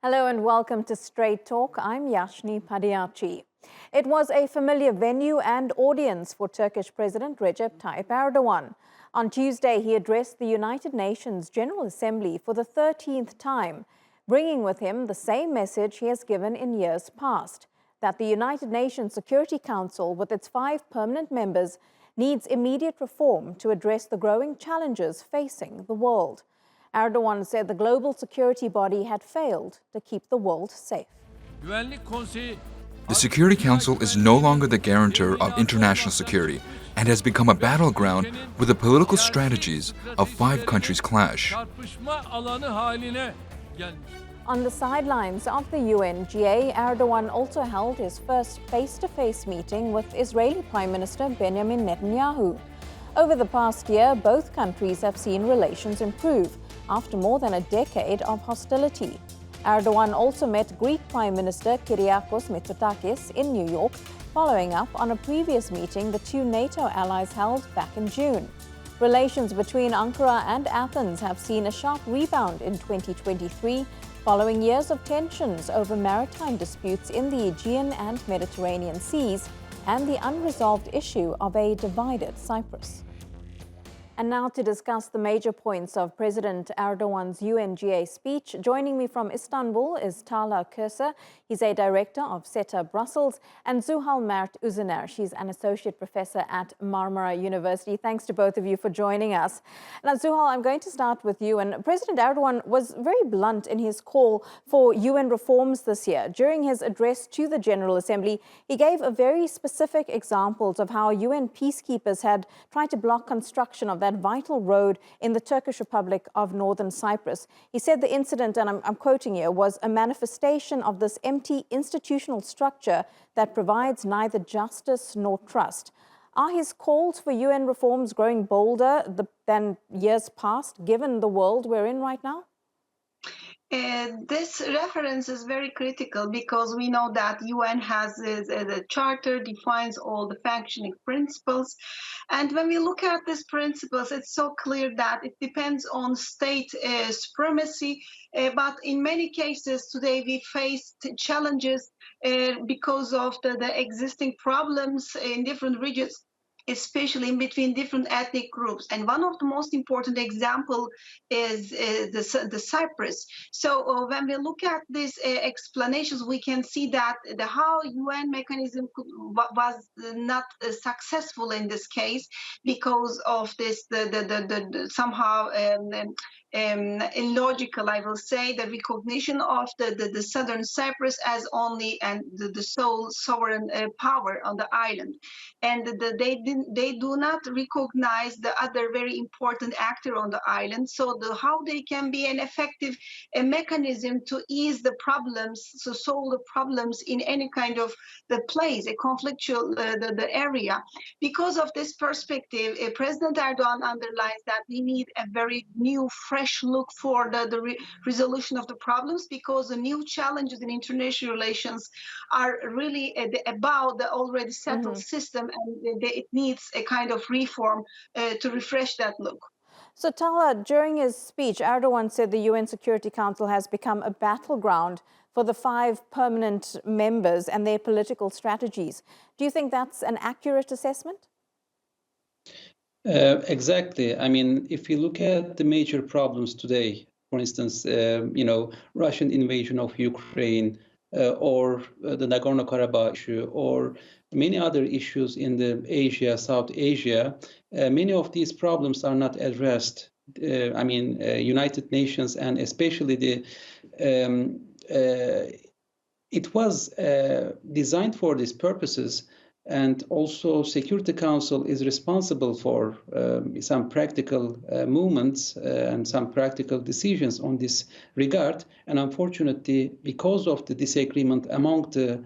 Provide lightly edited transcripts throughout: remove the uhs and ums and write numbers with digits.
Hello and welcome to Straight Talk. I'm Yashni Padiachi. It was a familiar venue and audience for Turkish President Recep Tayyip Erdogan. On Tuesday, he addressed the United Nations General Assembly for the 13th time, bringing with him the same message he has given in years past, that the United Nations Security Council, with its 5 permanent members, needs immediate reform to address the growing challenges facing the world. Erdogan said the global security body had failed to keep the world safe. The Security Council is no longer the guarantor of international security and has become a battleground where the political strategies of 5 countries clash. On the sidelines of the UNGA, Erdogan also held his first face-to-face meeting with Israeli Prime Minister Benjamin Netanyahu. Over the past year, both countries have seen relations improve after more than a decade of hostility. Erdogan also met Greek Prime Minister Kyriakos Mitsotakis in New York, following up on a previous meeting the 2 NATO allies held back in June. Relations between Ankara and Athens have seen a sharp rebound in 2023, following years of tensions over maritime disputes in the Aegean and Mediterranean seas and the unresolved issue of a divided Cyprus. And now to discuss the major points of President Erdogan's UNGA speech. Joining me from Istanbul is Talha Kose. He's a director of SETA Brussels, and Zuhal Mert Uzuner. She's an associate professor at Marmara University. Thanks to both of you for joining us. Now, Zuhal, I'm going to start with you. And President Erdogan was very blunt in his call for UN reforms this year. During his address to the General Assembly, he gave a very specific examples of how UN peacekeepers had tried to block construction of that vital road in the Turkish Republic of Northern Cyprus. He said the incident, and I'm quoting here, was a manifestation of this empty institutional structure that provides neither justice nor trust. Are his calls for UN reforms growing bolder than years past, given the world we're in right now? This reference is very critical because we know that UN has the charter defines all the functioning principles, and when we look at these principles, it's so clear that it depends on state supremacy. But in many cases today we face challenges because of the existing problems in different regions, especially in between different ethnic groups. And one of the most important example is the Cyprus. So when we look at these explanations, we can see that how UN mechanism was not successful in this case because of this somehow illogical, I will say, the recognition of the southern Cyprus as only and the sole sovereign power on the island, and they do not recognize the other very important actor on the island. So how they can be an effective mechanism to ease the problems, to solve the problems in any kind of the place, a conflictual the area. Because of this perspective, President Erdogan underlines that we need a very new, fresh look for the resolution of the problems, because the new challenges in international relations are really about the already settled system, and it needs a kind of reform to refresh that look. So, Talha, during his speech, Erdogan said the UN Security Council has become a battleground for the 5 permanent members and their political strategies. Do you think that's an accurate assessment? Exactly. I mean, if you look at the major problems today, for instance, Russian invasion of Ukraine, or the Nagorno-Karabakh issue, or many other issues in the Asia, South Asia, many of these problems are not addressed. United Nations, and especially it was designed for these purposes. And also Security Council is responsible for some practical movements and some practical decisions on this regard. And unfortunately, because of the disagreement among the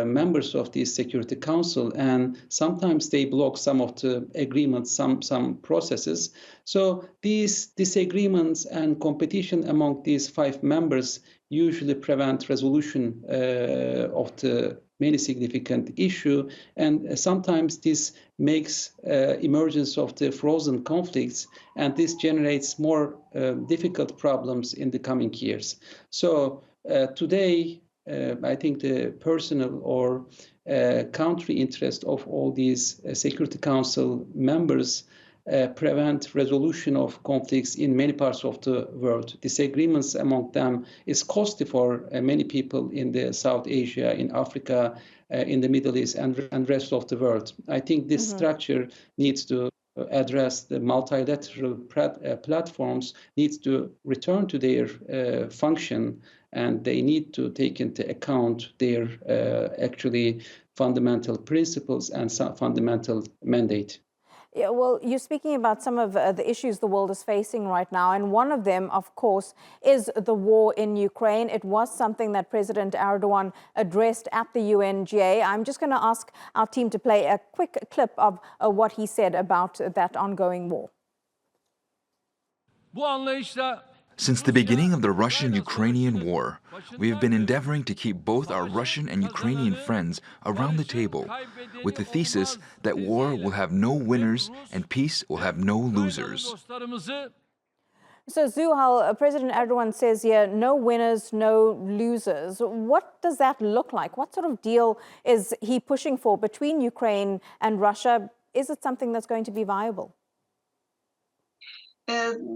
members of the Security Council, and sometimes they block some of the agreements, some processes. So these disagreements and competition among these 5 members usually prevent resolution of the many significant issue, and sometimes this makes emergence of the frozen conflicts, and this generates more difficult problems in the coming years. So today, I think the personal or country interest of all these Security Council members prevent resolution of conflicts in many parts of the world. Disagreements among them is costly for many people in the South Asia, in Africa, in the Middle East, and rest of the world. I think this structure needs to address the multilateral platforms, needs to return to their function, and they need to take into account their actually fundamental principles and fundamental mandate. Yeah, well, you're speaking about some of the issues the world is facing right now, and one of them, of course, is the war in Ukraine. It was something that President Erdogan addressed at the UNGA. I'm just going to ask our team to play a quick clip of what he said about that ongoing war. Since the beginning of the Russian-Ukrainian war, we have been endeavoring to keep both our Russian and Ukrainian friends around the table with the thesis that war will have no winners and peace will have no losers. So, Zuhal, President Erdogan says here, no winners, no losers. What does that look like? What sort of deal is he pushing for between Ukraine and Russia? Is it something that's going to be viable?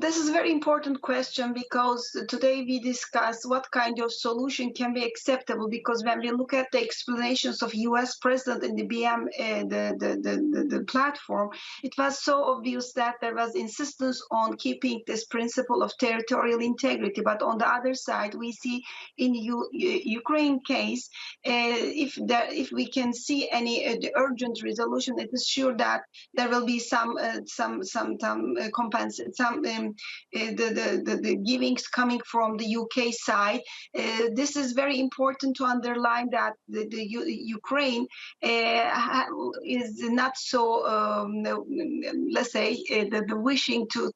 This is a very important question, because today we discuss what kind of solution can be acceptable, because when we look at the explanations of US President in the BM, the platform, it was so obvious that there was insistence on keeping this principle of territorial integrity. But on the other side, we see in Ukraine case, if we can see any urgent resolution, it is sure that there will be some compensation. The givings coming from the UK side. This is very important to underline that the Ukraine is not so, let's say, the wishing to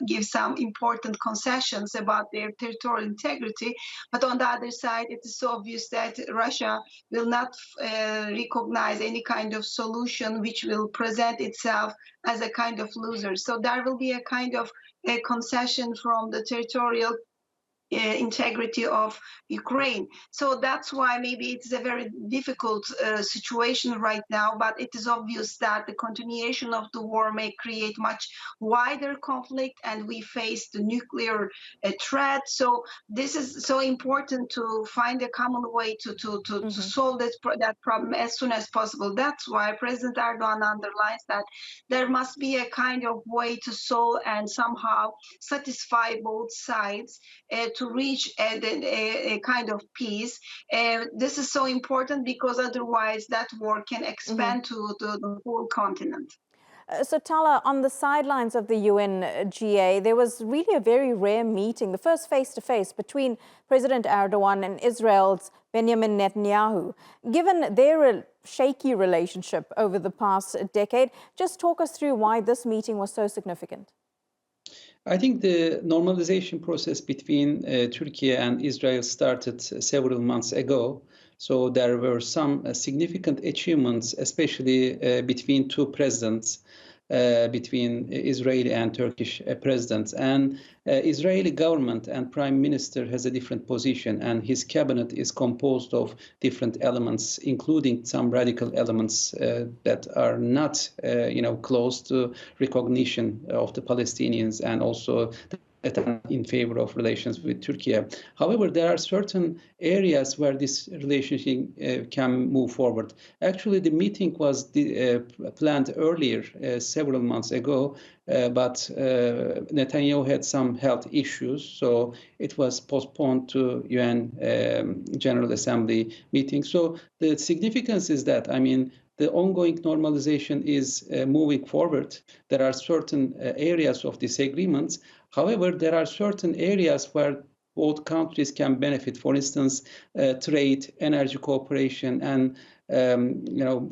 give some important concessions about their territorial integrity. But on the other side, it is so obvious that Russia will not recognize any kind of solution which will present itself as a kind of loser. So there will be a kind of a concession from the territorial integrity of Ukraine. So that's why maybe it's a very difficult situation right now, but it is obvious that the continuation of the war may create much wider conflict, and we face the nuclear threat. So this is so important to find a common way to solve that problem as soon as possible. That's why President Erdogan underlines that there must be a kind of way to solve and somehow satisfy both sides to reach a kind of peace. This is so important, because otherwise that war can expand to the whole continent. So, Talha, on the sidelines of the UNGA, there was really a very rare meeting, the first face-to-face between President Erdogan and Israel's Benjamin Netanyahu. Given their shaky relationship over the past decade, just talk us through why this meeting was so significant. I think the normalization process between Turkey and Israel started several months ago. So there were some significant achievements, especially between two presidents, between Israeli and Turkish presidents. And Israeli government and prime minister has a different position, and his cabinet is composed of different elements, including some radical elements that are not, close to recognition of the Palestinians, and also in favor of relations with Turkey. However, there are certain areas where this relationship can move forward. Actually, the meeting was planned earlier, several months ago, but Netanyahu had some health issues, so it was postponed to UN General Assembly meeting. So the significance is that, the ongoing normalization is moving forward. There are certain areas of disagreements. However, there are certain areas where both countries can benefit. For instance, trade, energy cooperation, and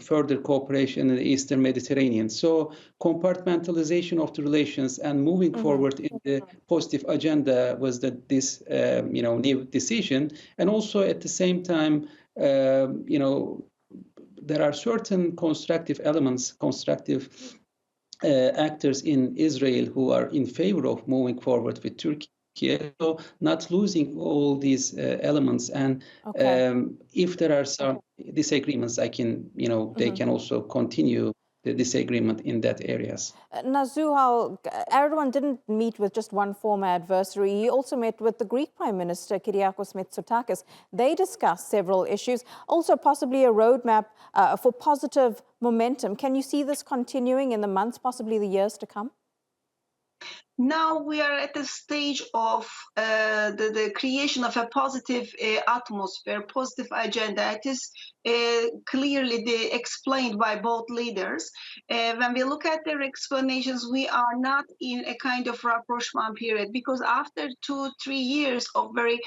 further cooperation in the Eastern Mediterranean. So compartmentalization of the relations and moving forward in the positive agenda was this new decision. And also at the same time, there are certain constructive elements, actors in Israel who are in favor of moving forward with Turkey. So not losing all these elements, and if there are some disagreements, they can also continue the disagreement in that areas. Now, Zuhal, Erdogan didn't meet with just one former adversary. He also met with the Greek Prime Minister, Kyriakos Mitsotakis. They discussed several issues, also possibly a roadmap for positive momentum. Can you see this continuing in the months, possibly the years to come? Now we are at the stage of the creation of a positive atmosphere, positive agenda. It is clearly explained by both leaders. When we look at their explanations, we are not in a kind of rapprochement period, because after 2-3 years of very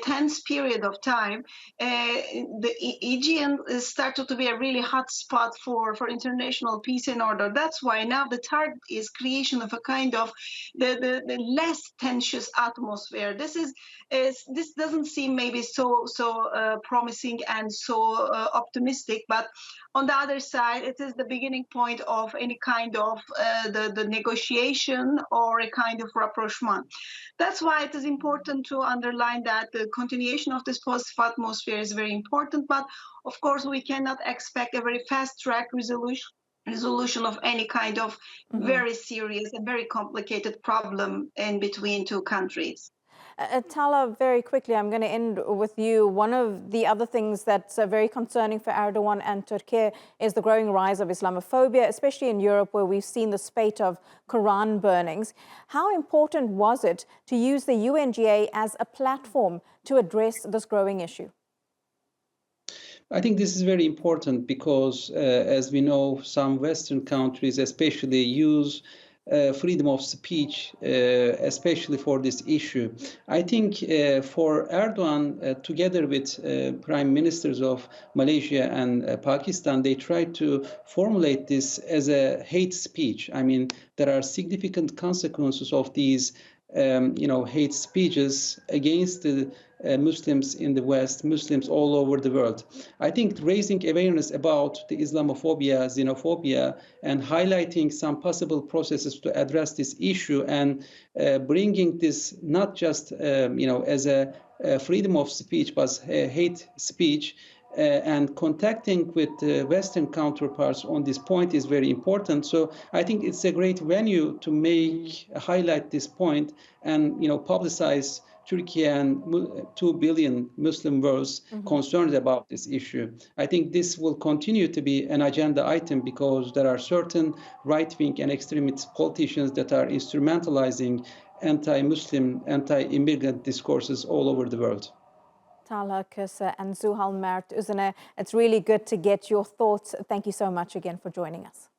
tense period of time, the Aegean started to be a really hot spot for international peace and order. That's why now the target is creation of a kind of the less tensious atmosphere. This doesn't seem maybe so promising and so optimistic, but on the other side, it is the beginning point of any kind of the negotiation or a kind of rapprochement. That's why it is important to underline that the continuation of this positive atmosphere is very important, but of course we cannot expect a very fast-track resolution of any kind of very serious and very complicated problem in between two countries. Talha, very quickly, I'm going to end with you. One of the other things that's very concerning for Erdogan and Turkey is the growing rise of Islamophobia, especially in Europe, where we've seen the spate of Quran burnings. How important was it to use the UNGA as a platform to address this growing issue? I think this is very important because, as we know, some Western countries especially use freedom of speech, especially for this issue. I think for Erdogan, together with prime ministers of Malaysia and Pakistan, they tried to formulate this as a hate speech. I mean, there are significant consequences of these hate speeches against the Muslims in the West, Muslims all over the world. I think raising awareness about the Islamophobia, xenophobia, and highlighting some possible processes to address this issue and bringing this not just as a freedom of speech, but hate speech, and contacting with Western counterparts on this point is very important. So I think it's a great venue to highlight this point and publicize Turkey and 2 billion Muslim world concerned about this issue. I think this will continue to be an agenda item because there are certain right-wing and extremist politicians that are instrumentalizing anti-Muslim, anti-immigrant discourses all over the world. Talha Kose and Zuhal Mert, Uzuner, it's really good to get your thoughts. Thank you so much again for joining us.